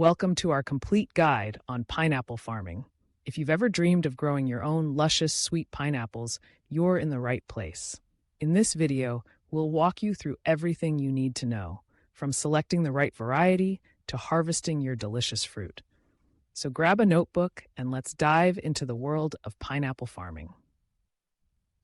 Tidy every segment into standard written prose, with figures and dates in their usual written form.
Welcome to our complete guide on pineapple farming. If you've ever dreamed of growing your own luscious, sweet pineapples, you're in the right place. In this video, we'll walk you through everything you need to know, from selecting the right variety to harvesting your delicious fruit. So grab a notebook and let's dive into the world of pineapple farming.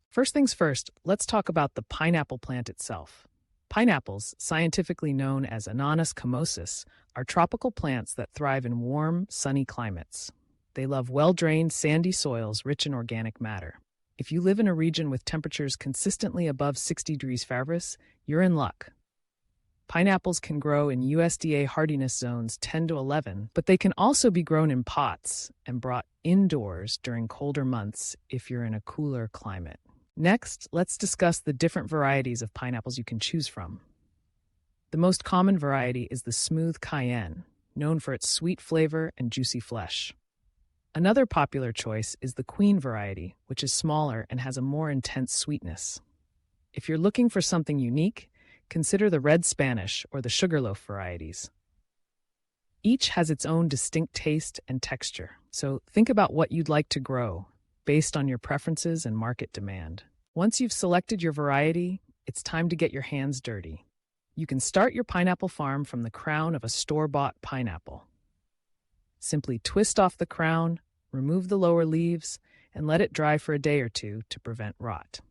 First things first, let's talk about the pineapple plant itself. Pineapples, scientifically known as Ananas camosus, are tropical plants that thrive in warm, sunny climates. They love well-drained, sandy soils rich in organic matter. If you live in a region with temperatures consistently above 60 degrees Fahrenheit, you're in luck. Pineapples can grow in USDA hardiness zones 10 to 11, but they can also be grown in pots and brought indoors during colder months if you're in a cooler climate. Next, let's discuss the different varieties of pineapples you can choose from. The most common variety is the smooth cayenne, known for its sweet flavor and juicy flesh. Another popular choice is the queen variety, which is smaller and has a more intense sweetness. If you're looking for something unique, consider the red Spanish or the sugarloaf varieties. Each has its own distinct taste and texture, so think about what you'd like to grow based on your preferences and market demand. Once you've selected your variety, it's time to get your hands dirty. You can start your pineapple farm from the crown of a store-bought pineapple. Simply twist off the crown, remove the lower leaves, and let it dry for a day or two to prevent rot.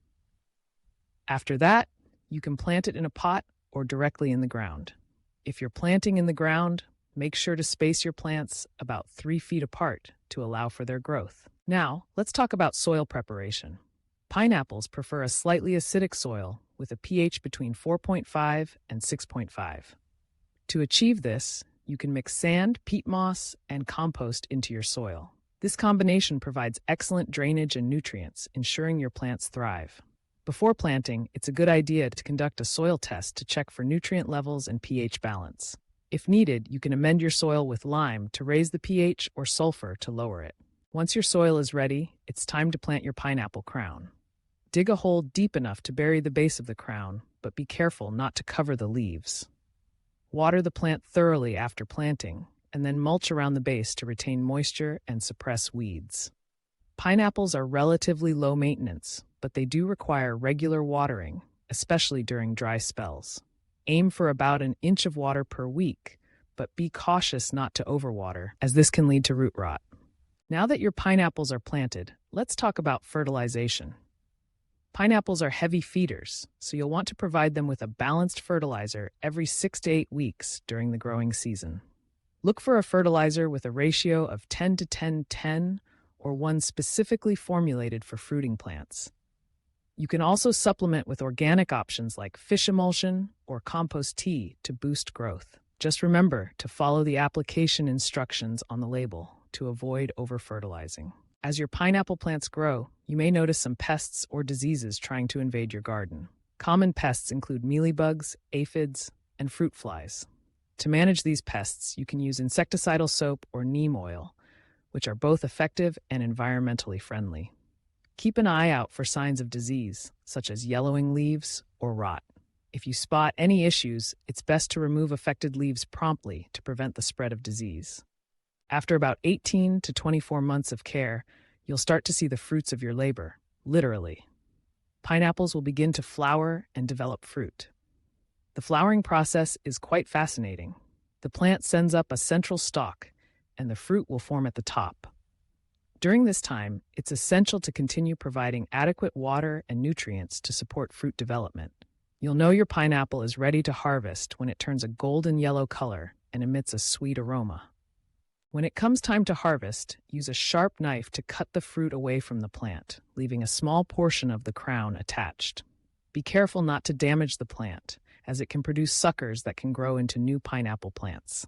After that, you can plant it in a pot or directly in the ground. If you're planting in the ground, make sure to space your plants about 3 feet apart to allow for their growth. Now, let's talk about soil preparation. Pineapples prefer a slightly acidic soil with a pH between 4.5 and 6.5. To achieve this, you can mix sand, peat moss, and compost into your soil. This combination provides excellent drainage and nutrients, ensuring your plants thrive. Before planting, it's a good idea to conduct a soil test to check for nutrient levels and pH balance. If needed, you can amend your soil with lime to raise the pH or sulfur to lower it. Once your soil is ready, it's time to plant your pineapple crown. Dig a hole deep enough to bury the base of the crown, but be careful not to cover the leaves. Water the plant thoroughly after planting, and then mulch around the base to retain moisture and suppress weeds. Pineapples are relatively low maintenance, but they do require regular watering, especially during dry spells. Aim for about an inch of water per week, but be cautious not to overwater, as this can lead to root rot. Now that your pineapples are planted, let's talk about fertilization. Pineapples are heavy feeders, so you'll want to provide them with a balanced fertilizer every 6 to 8 weeks during the growing season. Look for a fertilizer with a ratio of 10 to 10-10 or one specifically formulated for fruiting plants. You can also supplement with organic options like fish emulsion or compost tea to boost growth. Just remember to follow the application instructions on the label to avoid over-fertilizing. As your pineapple plants grow, you may notice some pests or diseases trying to invade your garden. Common pests include mealybugs, aphids, and fruit flies. To manage these pests, you can use insecticidal soap or neem oil, which are both effective and environmentally friendly. Keep an eye out for signs of disease, such as yellowing leaves or rot. If you spot any issues, it's best to remove affected leaves promptly to prevent the spread of disease. After about 18 to 24 months of care, you'll start to see the fruits of your labor, literally. Pineapples will begin to flower and develop fruit. The flowering process is quite fascinating. The plant sends up a central stalk, and the fruit will form at the top. During this time, it's essential to continue providing adequate water and nutrients to support fruit development. You'll know your pineapple is ready to harvest when it turns a golden yellow color and emits a sweet aroma. When it comes time to harvest, use a sharp knife to cut the fruit away from the plant, leaving a small portion of the crown attached. Be careful not to damage the plant, as it can produce suckers that can grow into new pineapple plants.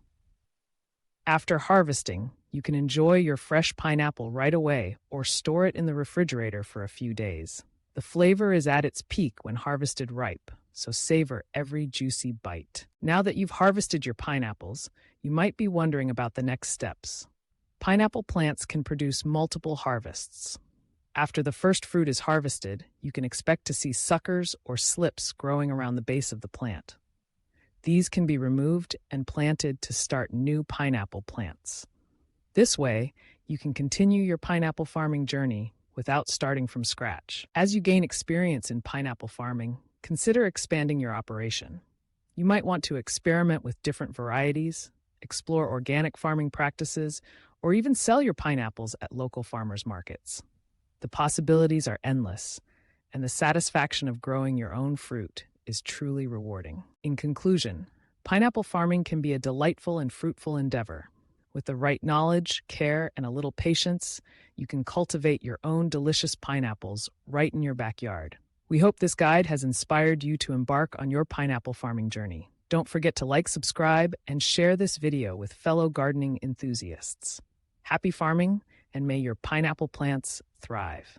After harvesting, you can enjoy your fresh pineapple right away or store it in the refrigerator for a few days. The flavor is at its peak when harvested ripe, so savor every juicy bite. Now that you've harvested your pineapples, you might be wondering about the next steps. Pineapple plants can produce multiple harvests. After the first fruit is harvested, you can expect to see suckers or slips growing around the base of the plant. These can be removed and planted to start new pineapple plants. This way, you can continue your pineapple farming journey without starting from scratch. As you gain experience in pineapple farming, consider expanding your operation. You might want to experiment with different varieties, explore organic farming practices, or even sell your pineapples at local farmers markets. The possibilities are endless, and the satisfaction of growing your own fruit is truly rewarding. In conclusion, pineapple farming can be a delightful and fruitful endeavor. With the right knowledge, care, and a little patience, you can cultivate your own delicious pineapples right in your backyard. We hope this guide has inspired you to embark on your pineapple farming journey. Don't forget to like, subscribe, and share this video with fellow gardening enthusiasts. Happy farming, and may your pineapple plants thrive.